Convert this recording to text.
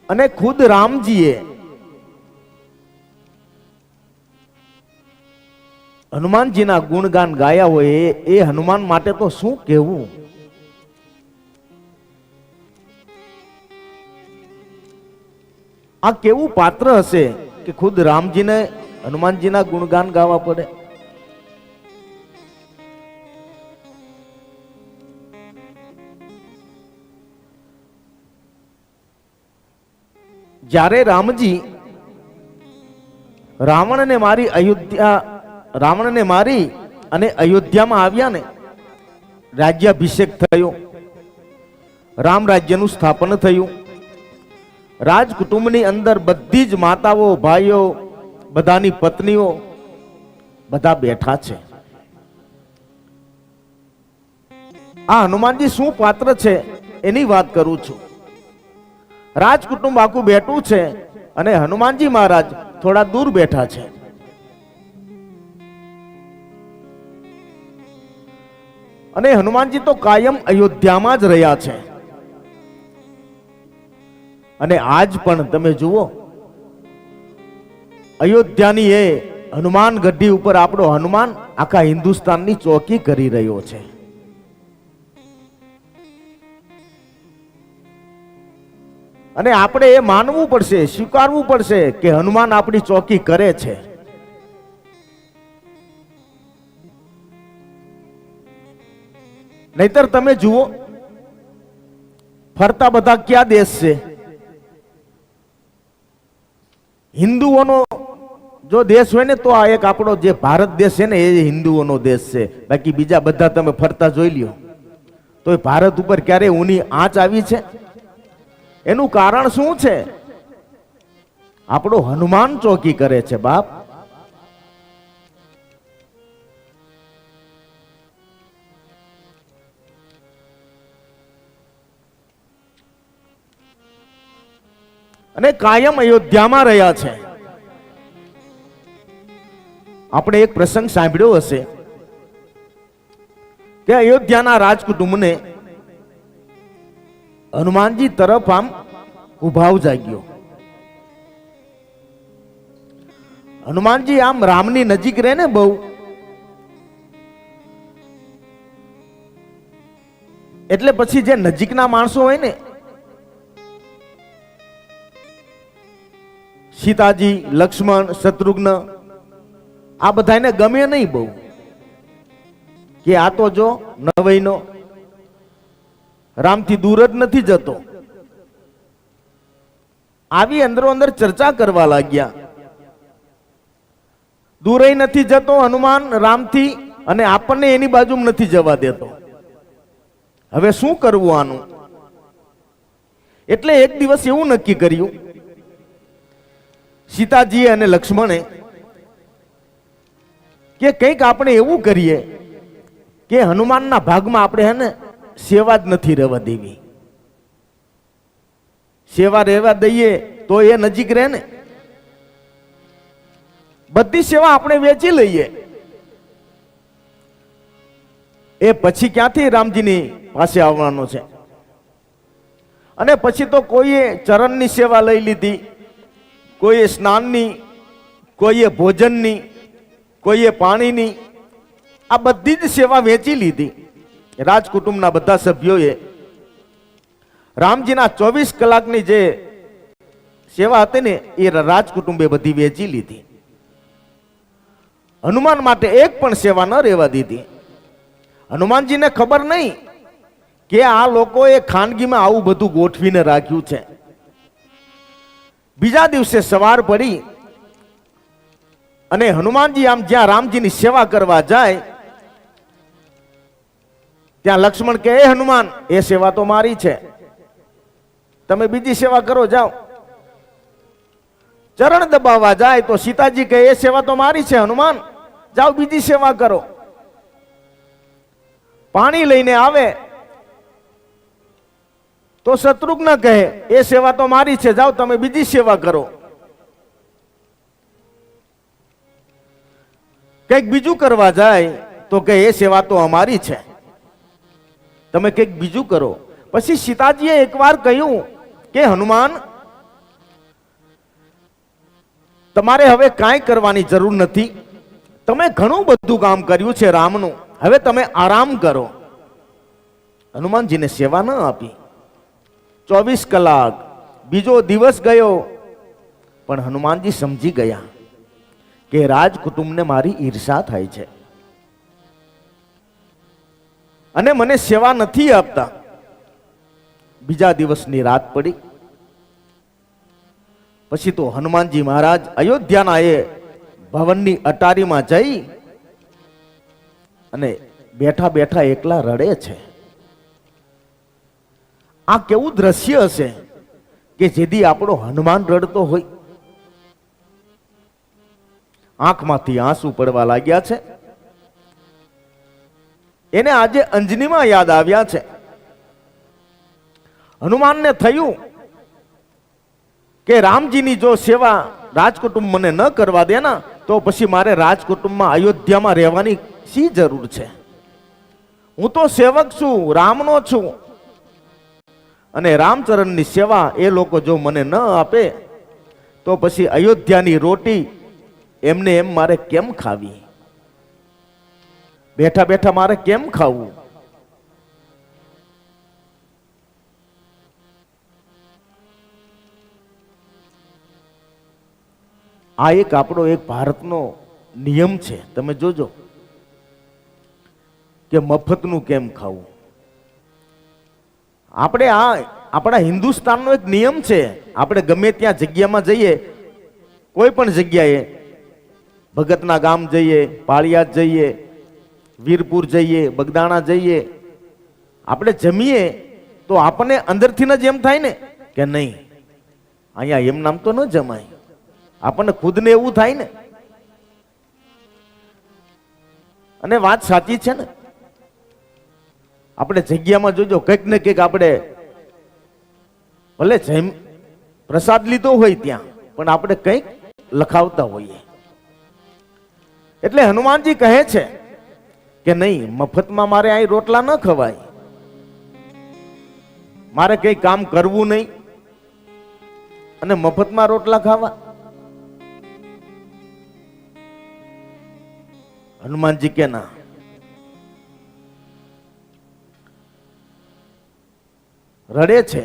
અને ખુદ રામજીએ હનુમાનજીના ગુણગાન ગાયા હોય એ હનુમાન માટે તો શું કહેવું. આ કેવું પાત્ર હશે કે ખુદ રામજીને હનુમાનજીના ગુણગાન ગાવા પડે. જ્યારે રામજી રાવણને મારી અને અયોધ્યામાં આવ્યા ને, રાજ્યાભિષેક થયો, રામ રાજ્યનું સ્થાપન થયું. રાજકુટુંબની અંદર બધી જ માતાઓ, ભાઈઓ, બધાની પત્નીઓ બધા બેઠા છે. આ હનુમાનજી શું પાત્ર છે એની વાત કરું છું. રાજકુટુંબ આખું બેઠું છે અને હનુમાનજી મહારાજ થોડા દૂર બેઠા છે. અને હનુમાનજી તો કાયમ અયોધ્યામાં જ રહ્યા છે. અને આજ પણ તમે જુઓ, અયોધ્યાની એ હનુમાન ગઢી ઉપર આપણો હનુમાન આખા હિન્દુસ્તાનની ચોકી કરી રહ્યો છે. અને આપણે એ માનવું પડશે, સ્વીકારવું પડશે કે હનુમાન આપણી ચોકી કરે છે. નહીતર તમે જુઓ, ફરતા બધા ક્યાં દેશ છે? હિન્દુઓનો જો દેશ હોય ને તો આ એક આપણો જે ભારત દેશ છે ને એ હિન્દુઓનો દેશ છે. બાકી બીજા બધા તમે ફરતા જોઈ લ્યો તો એ ભારત ઉપર ક્યારે ઊની આંચ આવી છે? એનું કારણ શું છે? આપણો હનુમાન ચોકી કરે છે બાપ. અને કાયમ અયોધ્યામાં રહ્યા છે. આપણે એક પ્રસંગ સાંભળ્યો હશે કે અયોધ્યાના રાજકુટુંબને હનુમાનજી તરફ આમ ઉભાવ જાગ્યો. હનુમાનજી આમ રામની નજીક રહે ને બહુ, એટલે પછી જે નજીકના માણસો હોય ને, સીતાજી, લક્ષ્મણ, શત્રુઘ્ન, આ બધાને ગમે નહીં બહુ કે આ તો જો નવઈનો રામથી દૂર જ નથી જતો. આવી અંદરો અંદર ચર્ચા કરવા લાગ્યા. દૂરય નથી જતો હનુમાન રામથી અને આપણને એની બાજુમાં નથી જવા દેતો. હવે શું કરવું આનું? એટલે એક દિવસ એવું નક્કી કર્યું, સીતાજી અને લક્ષ્મણે, કે કંઈક આપણે એવું કરીએ કે હનુમાનના ભાગમાં આપણે હે ને સેવા જ નથી રહેવા દેવી. સેવા રહેવા દઈએ તો એ નજીક રહે ને. બધી સેવા આપણે વેચી લઈએ. એ પછી ક્યાંથી રામજીની પાસે આવવાનો છે? અને પછી તો કોઈએ ચરણની સેવા લઈ લીધી, કોઈએ સ્નાનની, કોઈએ ભોજનની, કોઈએ પાણીની. આ બધી જ સેવા વેચી લીધી. રાજકુટુંબના બધા સભ્યોએ રામજીના 24 કલાકની જે સેવા હતી ને એ રાજકુટુંબે બધી વેચી લીધી. હનુમાન માટે એક પણ સેવા ન રહેવા દીધી. હનુમાનજીને ખબર નહીં કે આ લોકોએ ખાનગીમાં આવું બધું ગોઠવીને રાખ્યું છે. બીજા દિવસે સવાર પડી અને હનુમાનજી આમ જ્યાં રામજીની સેવા કરવા જાય ત્યાં લક્ષ્મણ કહે, એ હનુમાન, એ સેવા તો મારી છે, તમે બીજી સેવા કરો, જાઓ. ચરણ દબાવવા જાય તો સીતાજી કહે, એ સેવા તો મારી છે હનુમાન, જાઓ બીજી સેવા કરો. પાણી લઈને આવે તો શત્રુઘ્ન કહે, એ સેવા તો મારી છે, જાઓ તમે બીજી સેવા કરો. કંઈક બીજું કરવા જાય તો કે એ સેવા તો અમારી છે, તમે કંઈક બીજું કરો. પછી સીતાજીએ એકવાર કહ્યું કે હનુમાન, તમારે હવે કાંઈ કરવાની જરૂર નથી, તમે ઘણું બધું કામ કર્યું છે રામનું, હવે તમે આરામ કરો. હનુમાનજીને સેવા ન આપી. 24 કલાક બીજો દિવસ ગયો, પણ હનુમાનજી સમજી ગયા કે રાજકુટુંબને મારી ઈર્ષા થાય છે અને મને સેવા નથી આપતા. બીજા દિવસની રાત પડી. પછી તો હનુમાનજી મહારાજ અયોધ્યાના એ ભવનની અટારીમાં જઈ અને બેઠા બેઠા એકલા રડે છે. આ કેવું દ્રશ્ય હશે કે જેથી આપણો હનુમાન રડતો હોય. આંખમાંથી આંસુ પડવા લાગ્યા છે. એને આજે અંજનીમાં યાદ આવ્યા છે. હનુમાનને થયું કે રામજીની જો સેવા રાજકુટુંબ મને ન કરવા દે ને, તો પછી મારે રાજકુટુંબમાં અયોધ્યામાં રહેવાની શી જરૂર છે? હું તો સેવક છું, રામનો છું, અને રામચરણની સેવા એ લોકો જો મને ન આપે તો પછી અયોધ્યાની રોટી એમને એમ મારે કેમ ખાવી? બેઠા બેઠા મારે કેમ ખાવું? આ એક આપણો એક ભારતનો નિયમ છે. તમે જોજો કે મફતનું કેમ ખાવું. આપણે આ આપણા હિન્દુસ્તાનનો એક નિયમ છે. આપણે ગમે ત્યાં જગ્યામાં જઈએ, કોઈ પણ જગ્યાએ, ભગતના ગામ જઈએ, પાળિયાદ જઈએ, વીરપુર જઈએ, બગદાણા જઈએ, આપણે જમીએ તો આપણને અંદરથી જ એમ થાય ને કે નહીં, અહીંયા એમ નામ તો ન જમાય. આપણને ખુદને એવું થાય ને. અને વાત સાચી છે ને. આપણે જગ્યામાં જોજો, કંઈક ને કંઈક આપણે ભલે જૈન પ્રસાદ લીધો હોય ત્યાં, પણ આપણે કંઈક લખાવતા હોઈએ. એટલે હનુમાનજી કહે છે કે નહીં, મફતમાં મારે અહીં રોટલા ન ખવાય, મારે કઈ કામ કરવું નહીં અને મફતમાં રોટલા ખાવા. હનુમાનજી કે ના, રડે છે.